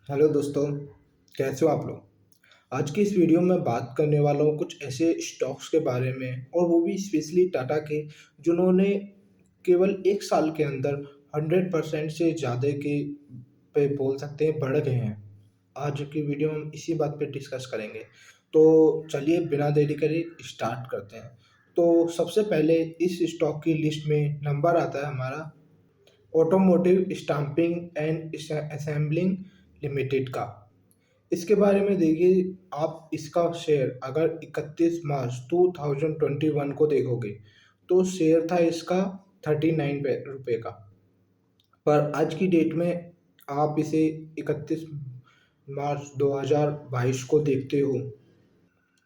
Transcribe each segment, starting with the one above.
Hello दोस्तों, कैसे हो आप लोग। आज की इस वीडियो में बात करने वाला हूँ कुछ ऐसे स्टॉक्स के बारे में, और वो भी स्पेशली टाटा के, जिन्होंने केवल एक साल के अंदर 100% से ज़्यादा के पे बोल सकते हैं बढ़ गए हैं। आज की वीडियो में हम इसी बात पे डिस्कस करेंगे। तो चलिए बिना देरी करे स्टार्ट करते हैं। तो सबसे पहले इस स्टॉक की लिस्ट में नंबर आता है हमारा automotive stamping and assembling limited का। इसके बारे में देखिए, आप इसका शेयर अगर 31 मार्च 2021 को देखोगे तो शेयर था इसका 39 रुपये का। पर आज की डेट में आप इसे 31 मार्च 2022 को देखते हो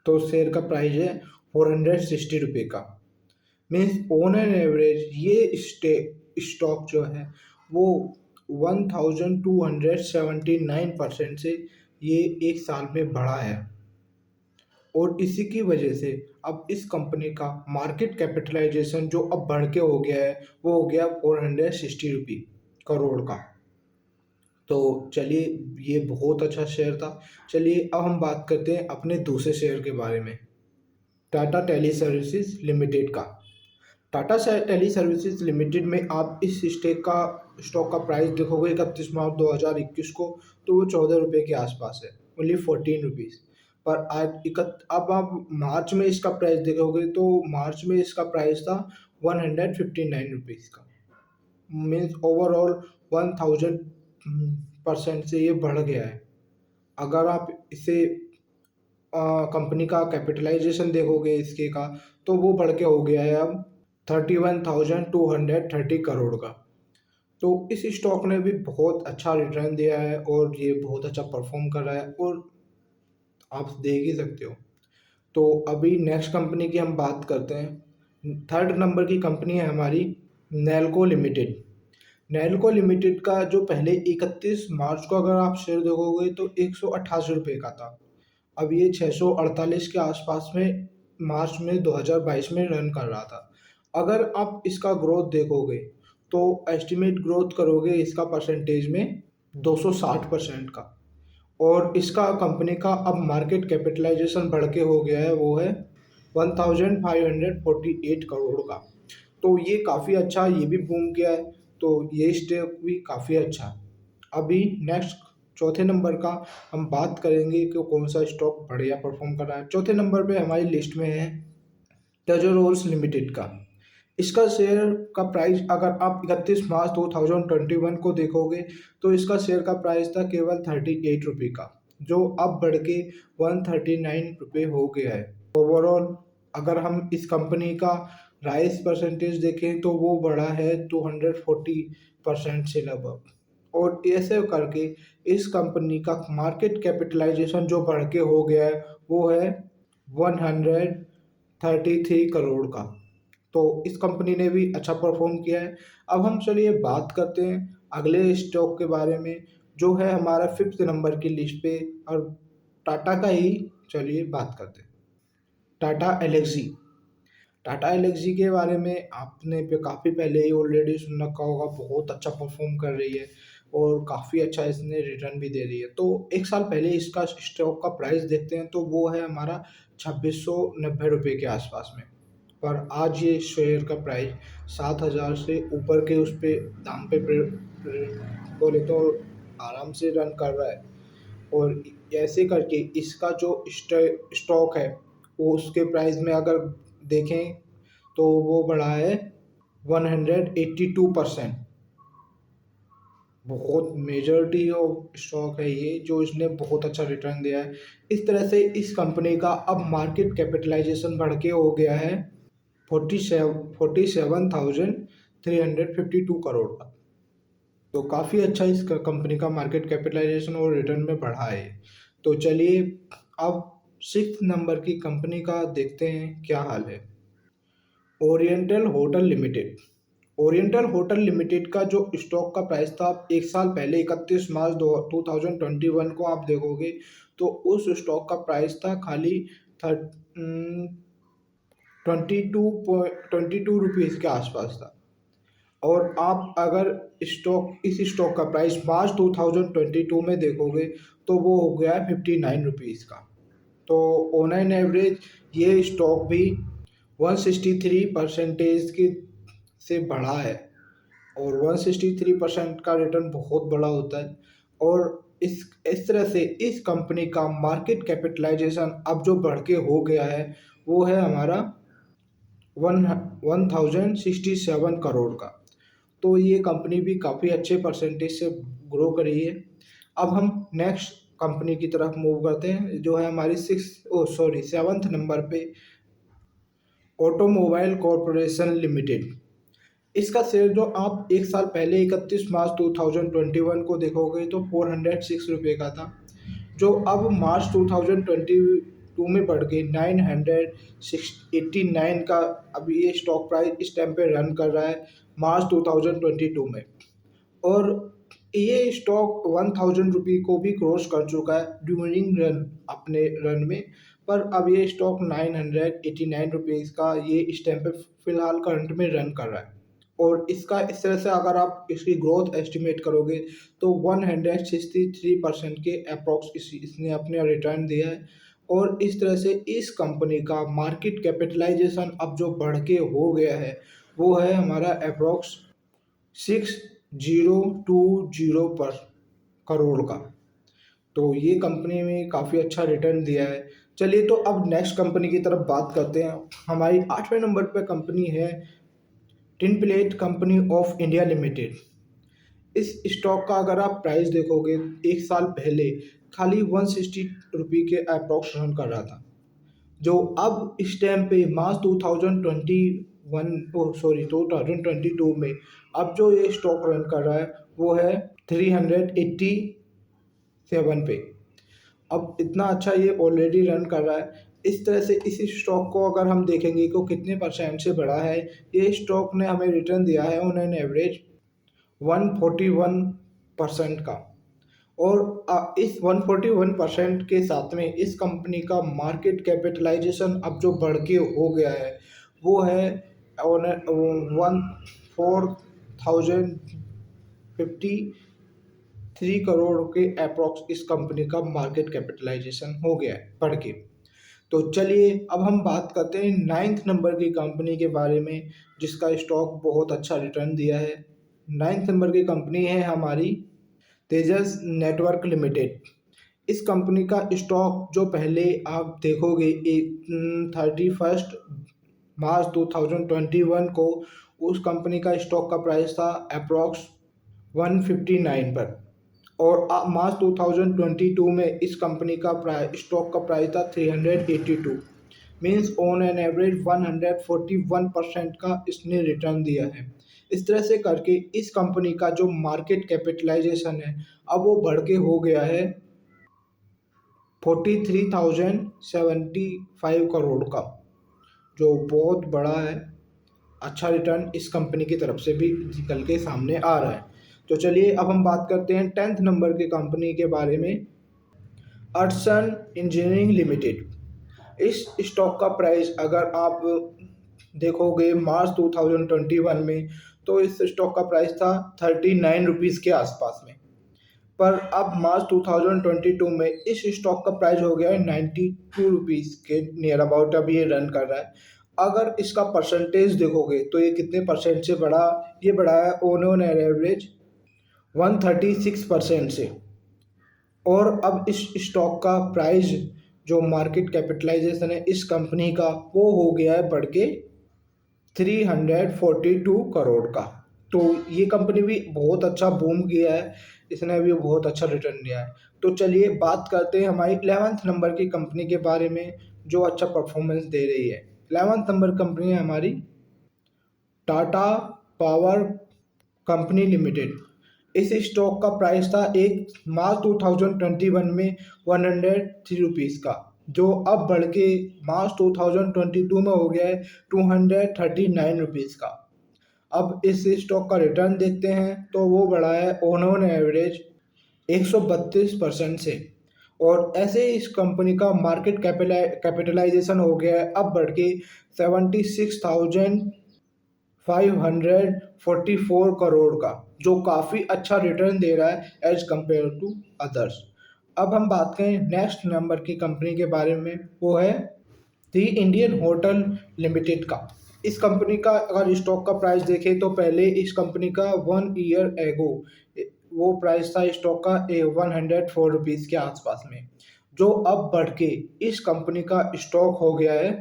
तो शेयर का प्राइस है 460 रुपये का। मीन्स ऑन एन एवरेज ये स्टॉक जो है वो 1279% से ये एक साल में बढ़ा है। और इसी की वजह से अब इस कंपनी का मार्केट कैपिटलाइजेशन जो अब बढ़ के हो गया है वो हो गया 460 करोड़ का। तो चलिए, ये बहुत अच्छा शेयर था। चलिए अब हम बात करते हैं अपने दूसरे शेयर के बारे में, टाटा टेली सर्विसेज लिमिटेड का। टाटा टेली सर्विसेज लिमिटेड में आप इस स्टॉक का प्राइस देखोगे 31 मार्च 2021 को, तो वो 14 रुपये के आसपास है, ओनली 14 रुपीज़। पर अब आप मार्च में इसका प्राइस देखोगे तो मार्च में इसका प्राइस था 159 रुपीज़ का। मीन्स ओवरऑल 1000% से ये बढ़ गया है। अगर आप इसे कंपनी का कैपिटलाइजेशन देखोगे इसके का, तो वो बढ़ के हो गया है अब 31,230 करोड़ का। तो इस स्टॉक ने भी बहुत अच्छा रिटर्न दिया है और ये बहुत अच्छा परफॉर्म कर रहा है, और आप देख ही सकते हो। तो अभी नेक्स्ट कंपनी की हम बात करते हैं। थर्ड नंबर की कंपनी है हमारी नैल्को लिमिटेड। नैल्को लिमिटेड का जो पहले 31 मार्च को अगर आप शेयर देखोगे तो 188 रुपये का था। अब ये 648 के आसपास में मार्च में 2022 में रन कर रहा था। अगर आप इसका ग्रोथ देखोगे तो एस्टिमेट ग्रोथ करोगे इसका परसेंटेज में 260% का। और इसका कंपनी का अब मार्केट कैपिटलाइजेशन बढ़ के हो गया है, वो है 1548 करोड़ का। तो ये काफ़ी अच्छा, ये भी बूम किया है। तो ये स्टॉक भी काफ़ी अच्छा है। अभी नेक्स्ट चौथे नंबर का हम बात करेंगे कि कौन सा स्टॉक बढ़िया परफॉर्म कर रहा है। चौथे नंबर पे हमारी लिस्ट में है टेजर रोल्स लिमिटेड का। इसका शेयर का प्राइस अगर आप 31 मार्च 2021 को देखोगे तो इसका शेयर का प्राइस था केवल 38 रुपये का, जो अब बढ़ के 139 रुपये हो गया है। ओवरऑल अगर हम इस कंपनी का राइस परसेंटेज देखें तो वो बढ़ा है 240% से लगभग। और ऐसे करके इस कंपनी का मार्केट कैपिटलाइजेशन जो बढ़ के हो गया है वो है 133 करोड़ का। तो इस कंपनी ने भी अच्छा परफॉर्म किया है। अब हम चलिए बात करते हैं अगले स्टॉक के बारे में, जो है हमारा फिफ्थ नंबर की लिस्ट पे, और टाटा का ही चलिए बात करते हैं। टाटा एलेक्सी। टाटा एलेक्सी के बारे में आपने काफ़ी पहले ही ऑलरेडी सुन रखा होगा, बहुत अच्छा परफॉर्म कर रही है और काफ़ी अच्छा इसने रिटर्न भी दे रही है। तो एक साल पहले इसका स्टॉक का प्राइस देखते हैं तो वो है हमारा 2690 रुपये के आसपास में। पर आज ये शेयर का प्राइस 7,000 से ऊपर के उस पे दाम पे बोले तो आराम से रन कर रहा है। और ऐसे करके इसका जो स्टॉक है वो उसके प्राइस में अगर देखें तो वो बढ़ा है 182%। बहुत मेजॉरिटी ऑफ स्टॉक है ये, जो इसने बहुत अच्छा रिटर्न दिया है। इस तरह से इस कंपनी का अब मार्केट कैपिटलाइजेशन बढ़ के हो गया है 47,352 करोड़ का। तो काफ़ी अच्छा इस कंपनी का मार्केट कैपिटलाइजेशन और रिटर्न में बढ़ा है। तो चलिए अब सिक्स नंबर की कंपनी का देखते हैं क्या हाल है। Oriental hotel limited. Oriental hotel limited का जो स्टॉक का प्राइस था एक साल पहले 31 मार्च 2021 को आप देखोगे तो उस स्टॉक का प्राइस था खाली 22 रुपीज़ के आसपास था। और आप अगर इस स्टॉक का प्राइस मार्च 2022 में देखोगे तो वो हो गया है 59 रुपीज़ का। तो ऑन एन एवरेज ये स्टॉक भी 163 परसेंटेज की से बढ़ा है, और 163% का रिटर्न बहुत बड़ा होता है। और इस तरह से इस कंपनी का मार्केट कैपिटलाइजेशन अब जो बढ़ के हो गया है वो है हमारा 1067 करोड़ का। तो ये कंपनी भी काफ़ी अच्छे परसेंटेज से ग्रो कर रही है। अब हम नेक्स्ट कंपनी की तरफ मूव करते हैं, जो है हमारी सेवन्थ नंबर पे ऑटोमोबाइल कॉरपोरेशन लिमिटेड। इसका शेयर जो आप एक साल पहले 31 मार्च 2021 को देखोगे तो 406 रुपये का था, जो अब मार्च 2022 में बढ़ के 989 का अभी ये स्टॉक प्राइस इस टाइम पे रन कर रहा है मार्च 2022 में। और ये स्टॉक 1000 रुपये को भी क्रॉस कर चुका है ड्यूरिंग रन, अपने रन में। पर अब ये स्टॉक 989 रुपीज़ का ये इस टाइम पे फिलहाल करंट में रन कर रहा है। और इसका इस तरह से अगर आप इसकी ग्रोथ एस्टिमेट करोगे तो 163% के अप्रॉक्स इसने अपने रिटर्न दिया है। और इस तरह से इस कंपनी का मार्केट कैपिटलाइजेशन अब जो बढ़ के हो गया है वो है हमारा अप्रॉक्स 6020 पर करोड़ का। तो ये कंपनी में काफ़ी अच्छा रिटर्न दिया है। चलिए तो अब नेक्स्ट कंपनी की तरफ बात करते हैं। हमारी 8वें नंबर पे कंपनी है tin plate company of India limited. इस स्टॉक का अगर आप प्राइस देखोगे एक साल पहले खाली 160 रुपये के अप्रॉक्स रन कर रहा था, जो अब इस टाइम पे मार्च 2022 में अब जो ये स्टॉक रन कर रहा है वो है 387 पे। अब इतना अच्छा ये ऑलरेडी रन कर रहा है। इस तरह से इस स्टॉक को अगर हम देखेंगे तो कितने परसेंट से बढ़ा है, ये स्टॉक ने हमें रिटर्न दिया है ऑन एन एवरेज 141% का। और इस 141% के साथ में इस कंपनी का मार्केट कैपिटलाइजेशन अब जो बढ़ के हो गया है वो है 4053 करोड़ के अप्रॉक्स इस कंपनी का मार्केट कैपिटलाइजेशन हो गया है बढ़ के। तो चलिए अब हम बात करते हैं 9th नंबर की कंपनी के बारे में जिसका स्टॉक बहुत अच्छा रिटर्न दिया है। 9th नंबर की कंपनी है हमारी तेजस नेटवर्क लिमिटेड। इस कंपनी का स्टॉक जो पहले आप देखोगे एक 31 मार्च 2021 को उस कंपनी का स्टॉक का प्राइस था अप्रॉक्स 159 पर। और मार्च 2022 में इस कंपनी का स्टॉक का प्राइस था 382। मीन्स ऑन एन एवरेज 141% का इसने रिटर्न दिया है। इस तरह से करके इस कंपनी का जो मार्केट कैपिटलाइजेशन है अब वो बढ़ के हो गया है 43,075 करोड़ का, जो बहुत बड़ा है। अच्छा रिटर्न इस कंपनी की तरफ से भी निकल के सामने आ रहा है। तो चलिए अब हम बात करते हैं 10th नंबर की कंपनी के बारे में, अर्टसन इंजीनियरिंग लिमिटेड। इस स्टॉक का प्राइस अगर आप देखोगे मार्च 2021 में तो इस स्टॉक का प्राइस था 39 रुपीज़ के आसपास में। पर अब मार्च 2022 में इस स्टॉक का प्राइस हो गया है 92 रुपीज़ के नियर अबाउट अब ये रन कर रहा है। अगर इसका परसेंटेज देखोगे तो ये कितने परसेंट से बढ़ा, ये बढ़ा है ऑन एवरेज 136% से। और अब इस स्टॉक का प्राइस जो मार्केट कैपिटलाइजेशन है इस कंपनी का वो हो गया है बढ़ के 342 करोड़ का। तो ये कंपनी भी बहुत अच्छा बूम किया है, इसने भी बहुत अच्छा रिटर्न दिया है। तो चलिए बात करते हैं हमारी 11th नंबर की कंपनी के बारे में जो अच्छा परफॉर्मेंस दे रही है। 11th नंबर कंपनी है हमारी टाटा पावर कंपनी लिमिटेड। इस स्टॉक का प्राइस था एक मार्च 2021 में 103 रुपीज़ का, जो अब बढ़ के मार्च 2022 में हो गया है 239 रुपीज़ का। अब इस स्टॉक का रिटर्न देखते हैं तो वो बढ़ा है ऑन एवरेज 132% से। और ऐसे इस कंपनी का मार्केट कैपिटलाइजेशन हो गया है अब बढ़ के 544 करोड़ का, जो काफ़ी अच्छा रिटर्न दे रहा है एज कंपेयर टू अदर्स। अब हम बात करें नेक्स्ट नंबर की कंपनी के बारे में, वो है दी इंडियन होटल लिमिटेड का। इस कंपनी का अगर स्टॉक का प्राइस देखें तो पहले इस कंपनी का 1 ईयर एगो वो प्राइस था स्टॉक का 104 रुपीज़ के आसपास में, जो अब बढ़ के इस कंपनी का स्टॉक हो गया है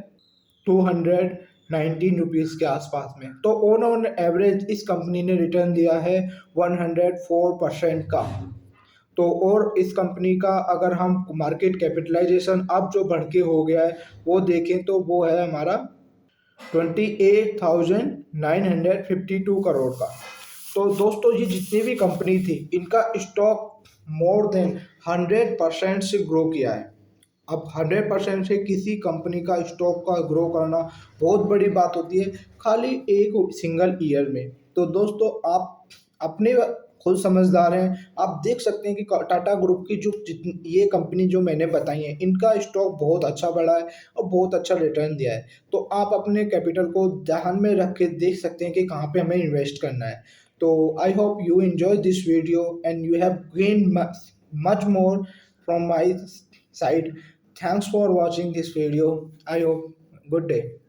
219 रुपीज़ के आसपास में। तो ऑन एवरेज इस कंपनी ने रिटर्न दिया है 104% का। तो और इस कंपनी का अगर हम मार्केट कैपिटलाइजेशन अब जो बढ़ के हो गया है वो देखें तो वो है हमारा 28,952 करोड़ का। तो दोस्तों ये जितनी भी कंपनी थी इनका स्टॉक मोर देन 100% से ग्रो किया है। अब 100% से किसी कंपनी का स्टॉक का ग्रो करना बहुत बड़ी बात होती है, खाली एक सिंगल ईयर में। तो दोस्तों आप अपने खुद समझदार हैं, आप देख सकते हैं कि टाटा ग्रुप की जो ये कंपनी जो मैंने बताई है इनका स्टॉक बहुत अच्छा बढ़ा है और बहुत अच्छा रिटर्न दिया है। तो आप अपने कैपिटल को ध्यान में रख के देख सकते हैं कि कहाँ पे हमें इन्वेस्ट करना है। तो I hope you enjoy this video and you have gain much more from my side. Thanks for watching this video. I hope good day.